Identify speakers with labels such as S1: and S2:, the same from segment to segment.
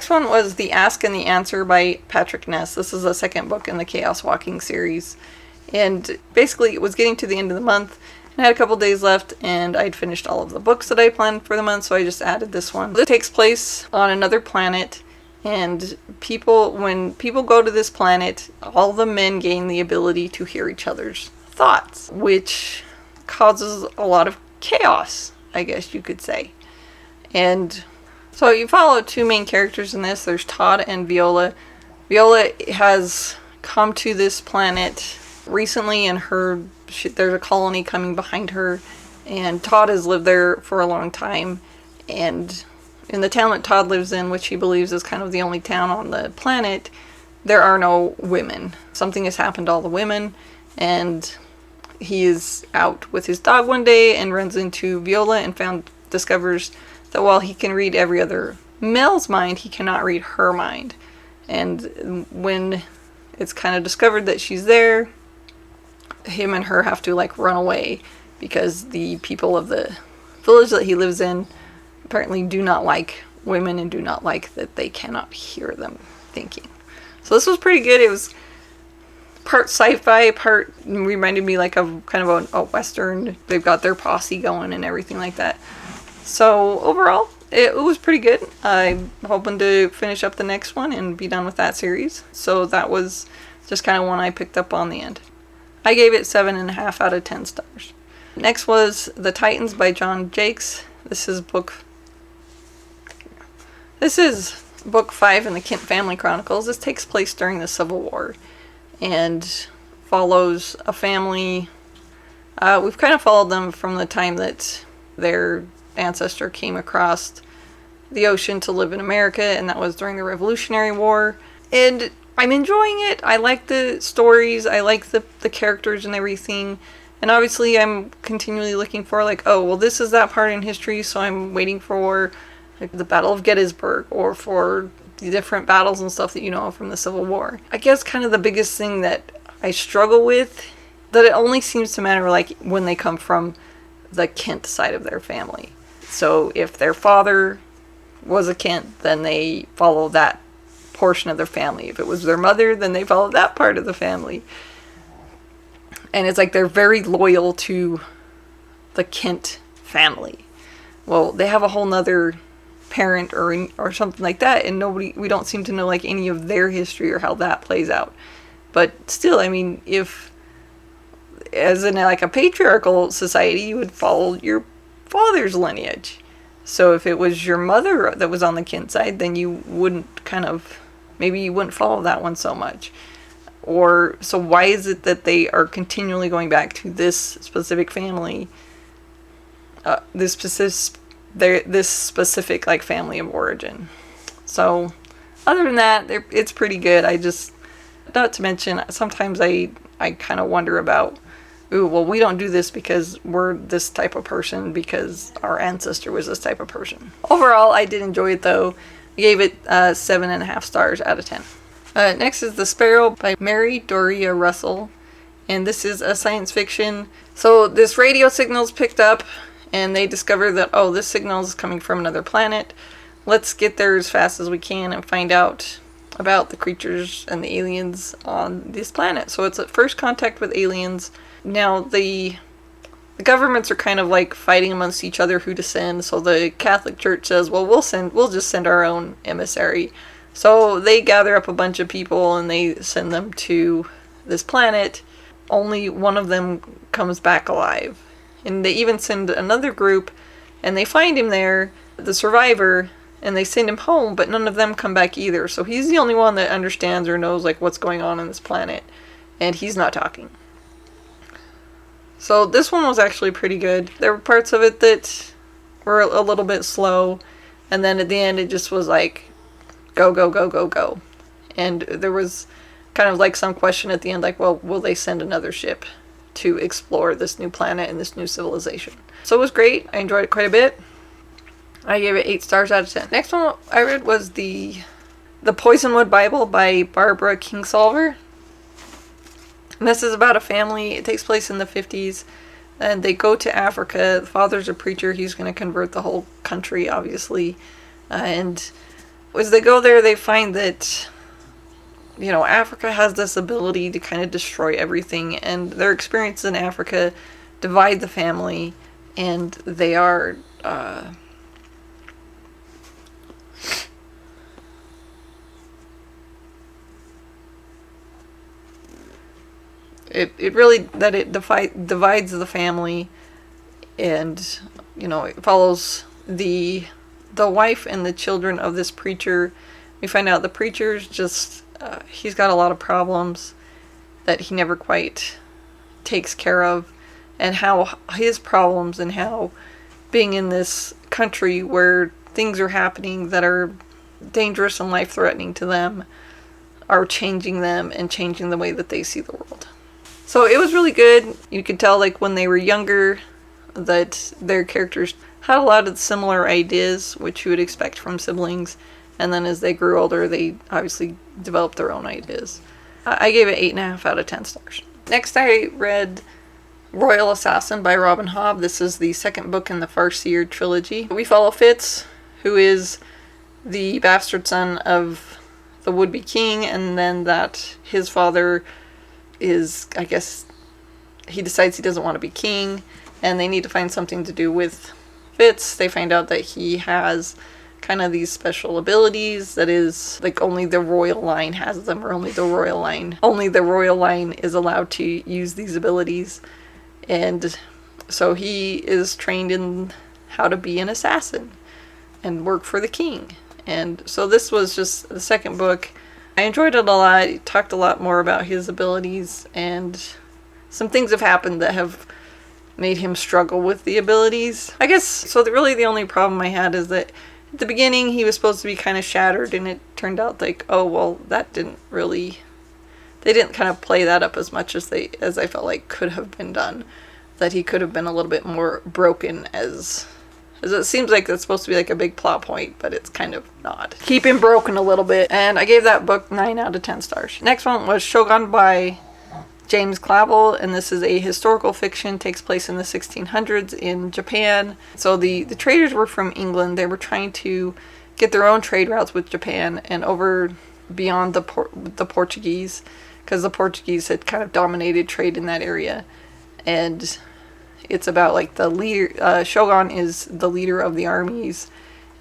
S1: next one was The Ask and the Answer by Patric Ness. This is the second book in the Chaos Walking series. And basically it was getting to the end of the month, and I had a couple days left, and I'd finished all of the books that I planned for the month, so I just added this one. This takes place on another planet, and when people go to this planet, all the men gain the ability to hear each other's thoughts, which causes a lot of chaos, I guess you could say. And so you follow two main characters in this. There's Todd and Viola. Viola has come to this planet recently, and there's a colony coming behind her, and Todd has lived there for a long time. And in the town that Todd lives in, which he believes is kind of the only town on the planet, there are no women. Something has happened to all the women, and he is out with his dog one day and runs into Viola and discovers that while he can read every other male's mind, he cannot read her mind. And when it's kind of discovered that she's there, him and her have to run away, because the people of the village that he lives in apparently do not like women and do not like that they cannot hear them thinking. So this was pretty good. It was part sci-fi, part reminded me of kind of a western. They've got their posse going and everything like that. So overall, it was pretty good. I'm hoping to finish up the next one and be done with that series. So that was just kind of one I picked up on the end. I gave it 7.5 out of 10 stars. Next was The Titans by John Jakes. This is book 5 in the Kent Family Chronicles. This takes place during the Civil War and follows a family. We've kind of followed them from the time that their ancestor came across the ocean to live in America, and that was during the Revolutionary War. And I'm enjoying it. I like the stories. I like the characters and everything. And obviously I'm continually looking for this is that part in history, so I'm waiting for the Battle of Gettysburg, or for the different battles and stuff that you know from the Civil War. I guess kind of the biggest thing that I struggle with, that it only seems to matter when they come from the Kent side of their family. So if their father was a Kent, then they follow that portion of their family. If it was their mother, then they follow that part of the family. And it's they're very loyal to the Kent family. Well, they have a whole nother parent or something like that, and we don't seem to know any of their history or how that plays out. But still, I mean, if as in a patriarchal society, you would follow your father's lineage. So if it was your mother that was on the Kent side, then you wouldn't maybe you wouldn't follow that one so much. Or, so why is it that they are continually going back to this specific family, this specific family of origin? So, other than that, it's pretty good. Not to mention, sometimes I kind of wonder about, we don't do this because we're this type of person, because our ancestor was this type of person. Overall, I did enjoy it though. I gave it 7.5 stars out of 10. Next is The Sparrow by Mary Doria Russell, and this is a science fiction. So this radio signal's picked up, and they discover that, this signal is coming from another planet. Let's get there as fast as we can and find out about the creatures and the aliens on this planet. So it's a first contact with aliens. Now the governments are kind of fighting amongst each other who to send. So the Catholic Church says, well, we'll just send our own emissary. So they gather up a bunch of people and they send them to this planet. Only one of them comes back alive. And they even send another group, and they find him there, the survivor, and they send him home, but none of them come back either. So he's the only one that understands or knows what's going on this planet, and he's not talking. So this one was actually pretty good. There were parts of it that were a little bit slow, and then at the end it just was go, go, go, go, go. And there was kind of some question at the end, will they send another ship to explore this new planet and this new civilization? So it was great. I enjoyed it quite a bit. I gave it 8 stars out of 10. Next one I read was the Poisonwood Bible by Barbara Kingsolver. And this is about a family. It takes place in the 50s. And they go to Africa. The father's a preacher. He's going to convert the whole country, obviously. And as they go there, they find that, Africa has this ability to kind of destroy everything, and their experiences in Africa divide the family, and they are, it really, that it divides the family, and, it follows the wife and the children of this preacher. We find out the preacher's just, he's got a lot of problems that he never quite takes care of, and how his problems and how being in this country where things are happening that are dangerous and life-threatening to them are changing them and changing the way that they see the world. So it was really good. You could tell, like, when they were younger, that their characters had a lot of similar ideas, which you would expect from siblings, and then as they grew older, they obviously developed their own ideas. I gave it 8.5 out of 10 stars. Next, I read Royal Assassin by Robin Hobb. This is the second book in the Farseer trilogy. We follow Fitz, who is the bastard son of the would-be king, and then that his father is, I guess, he decides he doesn't want to be king, and they need to find something to do with Fitz. They find out that he has kind of these special abilities that is, like, only the royal line has them, or only the royal line is allowed to use these abilities. And so he is trained in how to be an assassin and work for the king. And so this was just the second book. I enjoyed it a lot. It talked a lot more about his abilities, and some things have happened that have made him struggle with the abilities. I guess, so really the only problem I had is that at the beginning he was supposed to be kind of shattered, and it turned out like, oh, well, that didn't really, they didn't kind of play that up as much as I felt like could have been done. That he could have been a little bit more broken, as it seems like that's supposed to be like a big plot point, but it's kind of not. Keep him broken a little bit, and I gave that book 9 out of 10 stars. Next one was Shogun by James Clavell, and this is a historical fiction, takes place in the 1600s in Japan. So the traders were from England. They were trying to get their own trade routes with Japan and over beyond the Portuguese, because the Portuguese had kind of dominated trade in that area. And it's about, like, the leader, Shogun is the leader of the armies,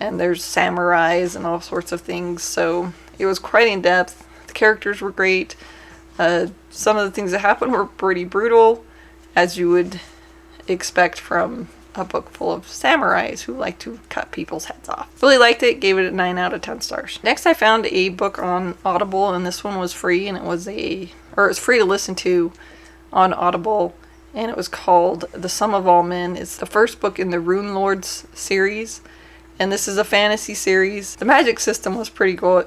S1: and there's samurais and all sorts of things. So it was quite in depth. The characters were great. Some of the things that happened were pretty brutal, as you would expect from a book full of samurais who like to cut people's heads off. Really liked it, gave it a 9 out of 10 stars. Next, I found a book on Audible, and this one was free, and it was free to listen to on Audible, and it was called The Sum of All Men. It's the first book in the Rune Lords series, and this is a fantasy series. The magic system was pretty good.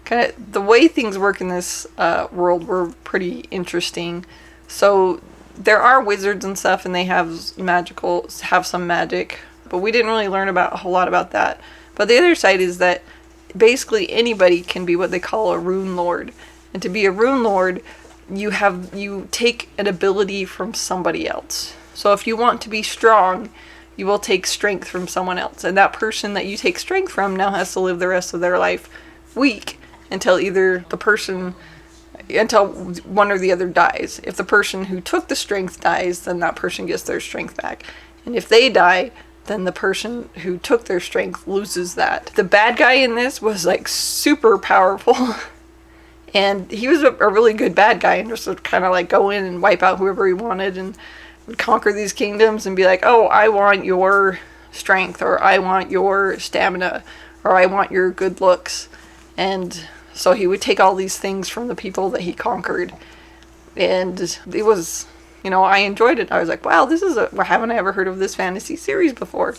S1: Kind of the way things work in this world were pretty interesting. So there are wizards and stuff, and they have some magic, but we didn't really learn about a whole lot about that. But the other side is that basically anybody can be what they call a rune lord, and to be a rune lord, you take an ability from somebody else. So if you want to be strong, you will take strength from someone else, and that person that you take strength from now has to live the rest of their life weak until one or the other dies. If the person who took the strength dies, then that person gets their strength back. And if they die, then the person who took their strength loses that. The bad guy in this was, like, super powerful. And he was a really good bad guy, and just would kind of, like, go in and wipe out whoever he wanted, and would conquer these kingdoms and be like, oh, I want your strength, or I want your stamina, or I want your good looks. And so he would take all these things from the people that he conquered. And it was, I enjoyed it. I was like, wow, haven't I ever heard of this fantasy series before?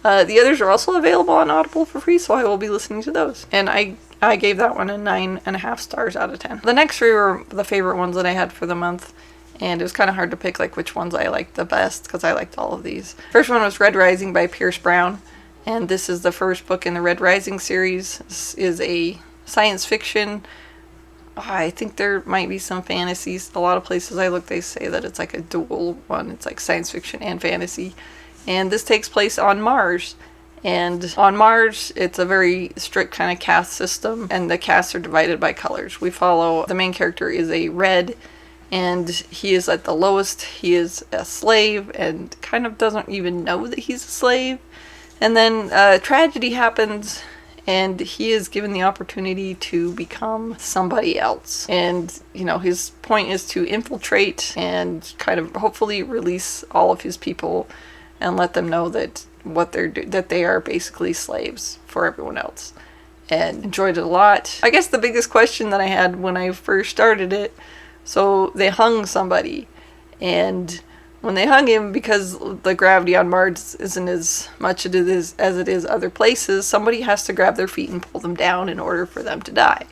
S1: The others are also available on Audible for free, so I will be listening to those. And I gave that one a 9.5 stars out of 10. The next 3 were the favorite ones that I had for the month. And it was kind of hard to pick, like, which ones I liked the best, because I liked all of these. First one was Red Rising by Pierce Brown. And this is the first book in the Red Rising series. This is a science fiction. I think there might be some fantasies. A lot of places I look, they say that it's like a dual one. It's like science fiction and fantasy. And this takes place on Mars. And on Mars, it's a very strict kind of caste system, and the castes are divided by colors. We follow, the main character is a red, and he is at the lowest. He is a slave and kind of doesn't even know that he's a slave. And then a tragedy happens, and he is given the opportunity to become somebody else. And, you know, his point is to infiltrate and kind of hopefully release all of his people and let them know that that they are basically slaves for everyone else. And enjoyed it a lot. I guess the biggest question that I had when I first started it, so they hung somebody, and when they hung him, because the gravity on Mars isn't as much as it is other places, somebody has to grab their feet and pull them down in order for them to die.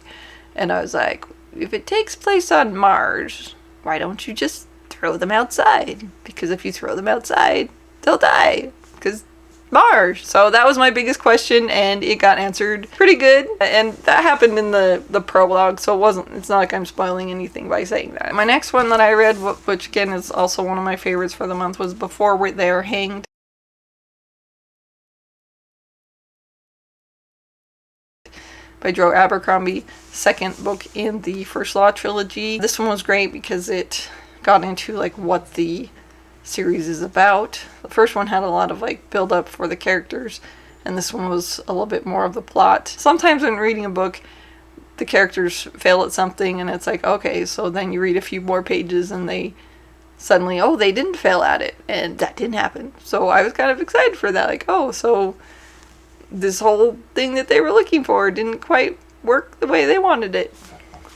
S1: And I was like, if it takes place on Mars, why don't you just throw them outside? Because if you throw them outside, they'll die. Because Mars. So that was my biggest question, and it got answered pretty good. And that happened in the prologue, so it's not like I'm spoiling anything by saying that. My next one that I read, which again is also one of my favorites for the month, was Before They Are Hanged by Joe Abercrombie, second book in the First Law trilogy. This one was great because it got into like what the series is about. The first one had a lot of like build up for the characters, and this one was a little bit more of the plot. Sometimes when reading a book, the characters fail at something, and it's like, okay, so then you read a few more pages and they suddenly, oh, they didn't fail at it, and that didn't happen. So I was kind of excited for that, like, oh, so this whole thing that they were looking for didn't quite work the way they wanted it.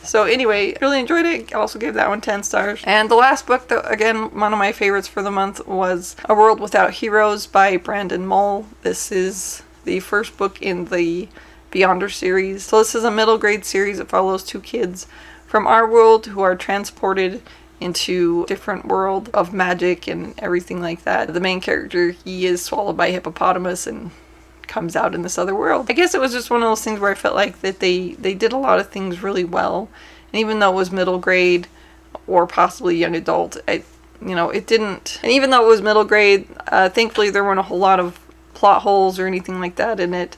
S1: So anyway, really enjoyed it. I also gave that one 10 stars. And the last book, that, again, one of my favorites for the month, was A World Without Heroes by Brandon Mull. This is the first book in the Beyonder series. So this is a middle grade series that follows two kids from our world who are transported into a different world of magic and everything like that. The main character, he is swallowed by a hippopotamus and comes out in this other world. I guess it was just one of those things where I felt like that they did a lot of things really well, and even though it was middle grade or possibly young adult, it didn't. And even though it was middle grade, thankfully there weren't a whole lot of plot holes or anything like that in it.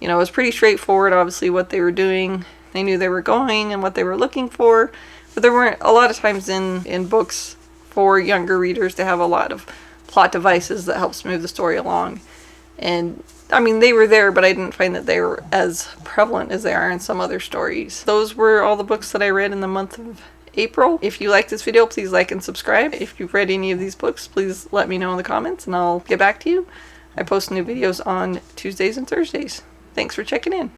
S1: You know, it was pretty straightforward. Obviously, what they were doing, they knew they were going and what they were looking for, but there weren't a lot of times in books for younger readers to have a lot of plot devices that helps move the story along. And I mean, they were there, but I didn't find that they were as prevalent as they are in some other stories. Those were all the books that I read in the month of April. If you like this video, please like and subscribe. If you've read any of these books, please let me know in the comments and I'll get back to you. I post new videos on Tuesdays and Thursdays. Thanks for checking in.